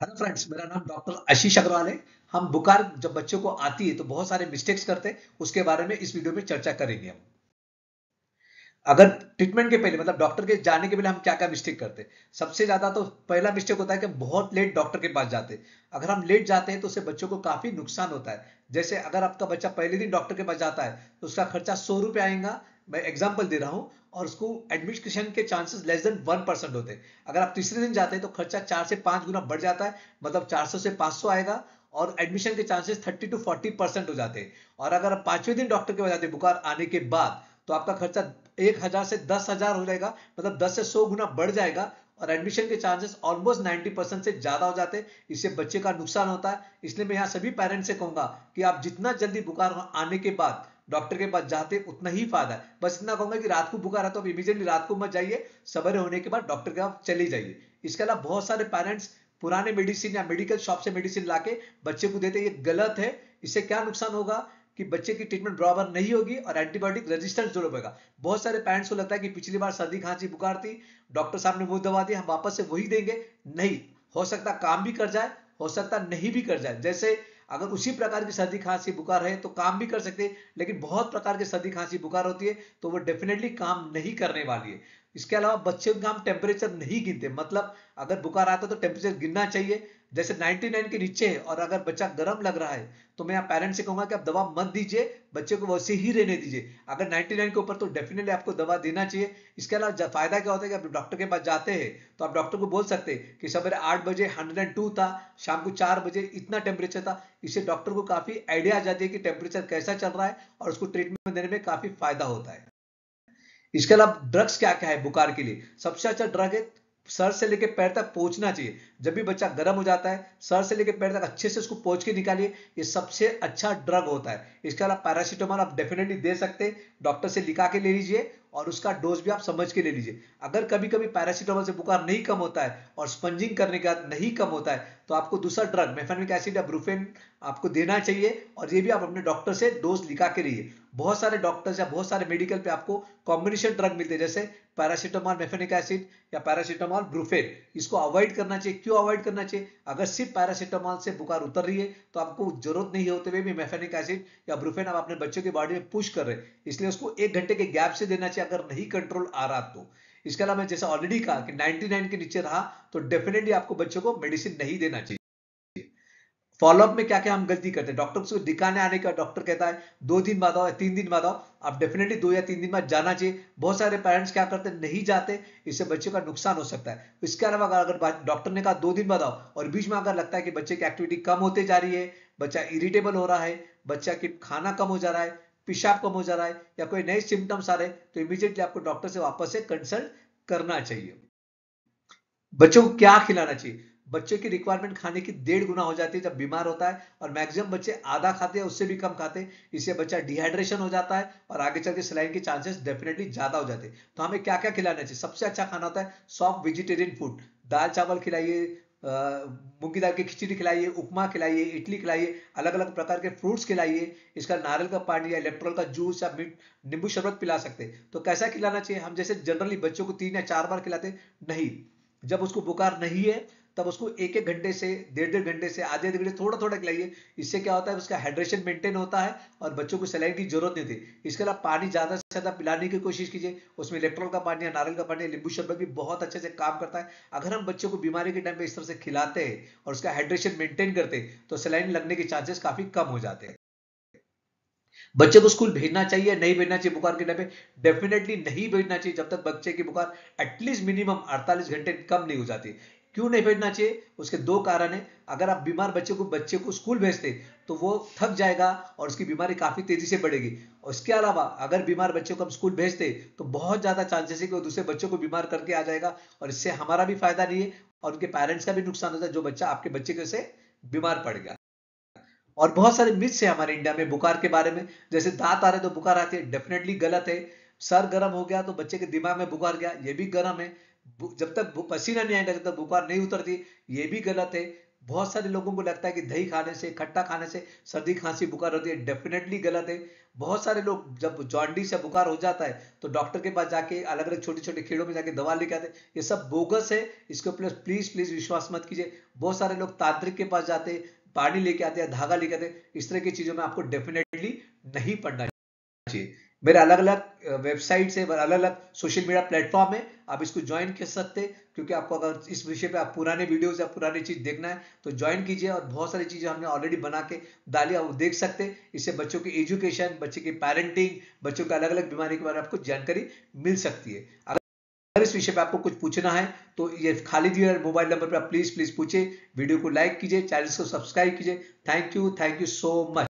Hello friends, मेरा नाम doctor आशीष अग्रवाल है। हम बुखार जब बच्चों को आती है तो बहुत सारे मिस्टेक्स करते हैं, उसके बारे में इस वीडियो में चर्चा करेंगे हम। अगर ट्रीटमेंट के पहले मतलब डॉक्टर के जाने के पहले हम क्या क्या मिस्टेक करते हैं। सबसे ज्यादा तो पहला मिस्टेक होता है कि बहुत लेट डॉक्टर के पास जाते हैं। अगर हम लेट जाते हैं तो उससे बच्चों को काफी नुकसान होता है। जैसे अगर आपका बच्चा पहले दिन डॉक्टर के पास जाता है तो उसका खर्चा 100 रुपये आएगा। मैं एग्जाम्पल दे रहा हूँ। और उसको एडमिशन के चांसेस लेस देन 1% होते हैं। अगर आप तीसरे दिन जाते हैं तो खर्चा 4 से 5 गुना बढ़ जाता है। मतलब 400 से 500 आएगा। और एडमिशन के चांसेस 30 to 40% हो जाते हैं। और अगर आप 5वें दिन डॉक्टर के पास जाते हैं बुखार आने के बाद, तो आपका खर्चा 1,000 से 10,000 हो जाएगा। मतलब 10 से 100 गुना बढ़ जाएगा। और एडमिशन के चांसेस ऑलमोस्ट 90% से ज्यादा हो जाते हैं। इससे बच्चे का नुकसान होता है। इसलिए मैं यहाँ सभी पेरेंट्स से कहूंगा कि आप जितना जल्दी बुखार आने के बाद डॉक्टर के पास जाते उतना ही फायदा है। बस इतना कहूंगा कि रात को बुखार है तो आप इमीडिएटली रात को मत जाइए। सवेरे होने के बाद डॉक्टर के पास चले जाइए। इसके अलावा बहुत सारे पेरेंट्स पुराने मेडिसिन या मेडिकल शॉप से मेडिसिन लाके बच्चे को देते, ये गलत है। इससे क्या नुकसान होगा कि बच्चे की ट्रीटमेंट बराबर नहीं होगी और एंटीबायोटिक रेजिस्टेंस जरूर होगा। बहुत सारे पेरेंट्स को लगता है कि पिछली बार सर्दी खांसी बुखार थी, डॉक्टर साहब ने वो दवा दी, हम वापस से वही देंगे। नहीं, हो सकता काम भी कर जाए, हो सकता नहीं भी कर जाए। जैसे अगर उसी प्रकार की सर्दी खांसी बुखार है तो काम भी कर सकते हैं, लेकिन बहुत प्रकार की सर्दी खांसी बुखार होती है तो वो डेफिनेटली काम नहीं करने वाली है। इसके अलावा बच्चे का हम टेम्परेचर नहीं गिनते। मतलब अगर बुखार आता है तो टेम्परेचर गिनना चाहिए। जैसे 99 के नीचे है और अगर बच्चा गर्म लग रहा है तो मैं पेरेंट्स से कहूंगा कि आप दवा मत दीजिए, बच्चे को वैसे ही रहने दीजिए। अगर 99 के ऊपर तो डेफिनेटली आपको दवा देना चाहिए। इसके अलावा फायदा क्या होता है कि आप डॉक्टर के पास जाते हैं तो आप डॉक्टर को बोल सकते हैं कि सवेरे 8 बजे 102 था, शाम को 4 बजे इतना टेम्परेचर था। इससे डॉक्टर को काफी आइडिया आ जाती है कि टेम्परेचर कैसा चल रहा है और उसको ट्रीटमेंट देने में काफी फायदा होता है। इसके अलावा ड्रग्स क्या क्या है बुखार के लिए। सबसे अच्छा ड्रग है, सर से लेकर पैर तक पहुंचना चाहिए। जब भी बच्चा गर्म हो जाता है सर से लेकर पैर तक अच्छे से उसको पहुंच के निकालिए। ये सबसे अच्छा ड्रग होता है। इसके अलावा पैरासीटामोल आप डेफिनेटली दे सकते हैं, डॉक्टर से लिखा के ले लीजिए और उसका डोज भी आप समझ के ले लीजिए। अगर कभी कभी पैरासीटामोल से बुखार नहीं कम होता है और स्पंजिंग करने के बाद नहीं कम होता है तो आपको दूसरा ड्रग मेफेनिक एसिड या ब्रूफेन आपको देना चाहिए। और ये भी आप अपने डॉक्टर से डोज लिखा के लिए। बहुत सारे डॉक्टर्स या बहुत सारे मेडिकल पे आपको कॉम्बिनेशन ड्रग मिलते हैं, जैसे पैरासीटामोल मेफेनिक एसिड या पैरासीटामोल ब्रूफेन। इसको अवॉइड करना चाहिए। क्यों अवॉइड करना चाहिए? अगर सिर्फ पैरासीटामोल से बुखार उतर रही है तो आपको जरूरत नहीं होते हुए भी मेफेनिक एसिड या ब्रूफेन आप अपने बच्चों की बॉडी में पुश कर रहे हैं, इसलिए उसको 1 घंटे के गैप से देना चाहिए अगर नहीं कंट्रोल आ रहा तो। इसके अलावा मैं जैसे ऑलरेडी कहा कि 99 के नीचे रहा तो डेफिनेटली आपको बच्चों को मेडिसिन नहीं देना चाहिए। फॉलोअप में क्या क्या हम गलती करते हैं, डॉक्टर को दिखाने आने का डॉक्टर कहता है 2 दिन बाद आओ या 3 दिन बाद आओ, आप डेफिनेटली 2 या 3 दिन बाद जाना चाहिए। बहुत सारे पेरेंट्स क्या करते हैं, नहीं जाते। इससे बच्चे का नुकसान हो सकता है। इसके अलावा अगर डॉक्टर ने कहा 2 दिन बाद आओ और बीच में अगर लगता है कि बच्चे की एक्टिविटी कम होते जा रही है, बच्चा इरिटेबल हो रहा है, बच्चा की खाना कम हो जा रहा है, पेशाब कम हो जा रहा है या कोई नए सिम्टम्स आ रहे हैं, तो इमीडिएटली आपको डॉक्टर से वापस से कंसल्ट करना चाहिए। बच्चों को क्या खिलाना चाहिए? बच्चे की रिक्वायरमेंट खाने की 1.5 गुना हो जाती है जब बीमार होता है। और मैक्सिमम बच्चे आधा खाते हैं, उससे भी कम खाते हैं। इससे बच्चा डिहाइड्रेशन हो जाता है और आगे चल के सलाइन के चांसेस डेफिनेटली ज्यादा हो जाते हैं। तो हमें क्या क्या खिलाना चाहिए? सबसे अच्छा खाना होता है सॉफ्ट वेजिटेरियन फूड। दाल चावल खिलाइए, मूंग की दाल की खिचड़ी खिलाइए, उपमा खिलाइए, इडली खिलाइए, अलग अलग प्रकार के फ्रूट्स खिलाइए। इसका नारियल का पानी या इलेक्ट्रोल का जूस या नींबू शरबत पिला सकते हैं। तो कैसा खिलाना चाहिए? हम जैसे जनरली बच्चों को 3 या 4 बार खिलाते नहीं। जब उसको बुखार नहीं है तब उसको 1-1 घंटे से 1.5-1.5 घंटे से आधे घंटे थोड़ा थोड़ा खिलाइए। इससे क्या होता है, उसका हाइड्रेशन मेंटेन होता है और बच्चों को सलाइन की जरूरत नहीं होती। इसके अलावा पानी ज्यादा से ज्यादा पिलाने की कोशिश कीजिए। उसमें इलेक्ट्रॉल का पानी या नारियल का पानी या नींबू शरबत भी बहुत अच्छे से काम करता है। अगर हम बच्चों को बीमारी के टाइम पे इस तरह से खिलाते हैं और उसका हाइड्रेशन मेंटेन करते हैं तो सलाइन लगने के चांसेस काफी कम हो जाते हैं। बच्चे को स्कूल भेजना चाहिए नहीं भेजना चाहिए बुखार के टाइम पे? डेफिनेटली नहीं भेजना चाहिए जब तक बच्चे की बुखार एटलीस्ट मिनिमम 48 घंटे कम नहीं हो जाती। क्यों नहीं भेजना चाहिए? उसके 2 कारण है। अगर आप बीमार बच्चे को स्कूल भेजते तो वो थक जाएगा और उसकी बीमारी काफी तेजी से बढ़ेगी। और इसके अलावा अगर बीमार बच्चे को हम स्कूल भेजते तो बहुत ज्यादा चांसेस है कि वो दूसरे बच्चों को बीमार करके आ जाएगा और इससे हमारा भी फायदा नहीं है और उनके पेरेंट्स का भी नुकसान होता है, जो बच्चा आपके बच्चे के से बीमार पड़ गया। और बहुत सारे मिथ्स है हमारे इंडिया में बुखार के बारे में। जैसे दांत आ रहे तो बुखार आती है, डेफिनेटली गलत है। सर गर्म हो गया तो बच्चे के दिमाग में बुखार गया, ये भी गर्म है। जब तक पसीना नहीं आएगा जब तक बुखार नहीं उतरती, ये भी गलत है। बहुत सारे लोगों को लगता है कि दही खाने से, खट्टा खाने से सर्दी खांसी बुखार होती है। डेफिनेटली गलत है। बहुत सारे लोग जब जॉन्डिस या बुखार हो जाता है तो डॉक्टर के पास जाके अलग अलग छोटे छोटे खेड़ों में जाके दवा लेके आते हैं। ये सब बोगस है, इसको प्लीज प्लीज विश्वास मत कीजिए। बहुत सारे लोग तांत्रिक के पास जाते हैं, पानी लेके आते हैं, धागा लेके आते हैं। इस तरह की चीजों में आपको डेफिनेटली नहीं पड़ना चाहिए। मेरे अलग अलग वेबसाइट से, अलग अलग सोशल मीडिया प्लेटफॉर्म है, आप इसको ज्वाइन कर सकते हैं। क्योंकि आपको अगर इस विषय पे आप पुराने वीडियोस या पुरानी चीज देखना है तो ज्वाइन कीजिए। और बहुत सारी चीजें हमने ऑलरेडी बना के डाली, आप देख सकते हैं। इससे बच्चों की एजुकेशन, बच्चे की पेरेंटिंग, बच्चों के अलग अलग बीमारी के बारे में आपको जानकारी मिल सकती है। अगर इस विषय पे आपको कुछ पूछना है तो ये खाली दिए मोबाइल नंबर पे आप प्लीज प्लीज पूछे। वीडियो को लाइक कीजिए, चैनल को सब्सक्राइब कीजिए। Thank you so much.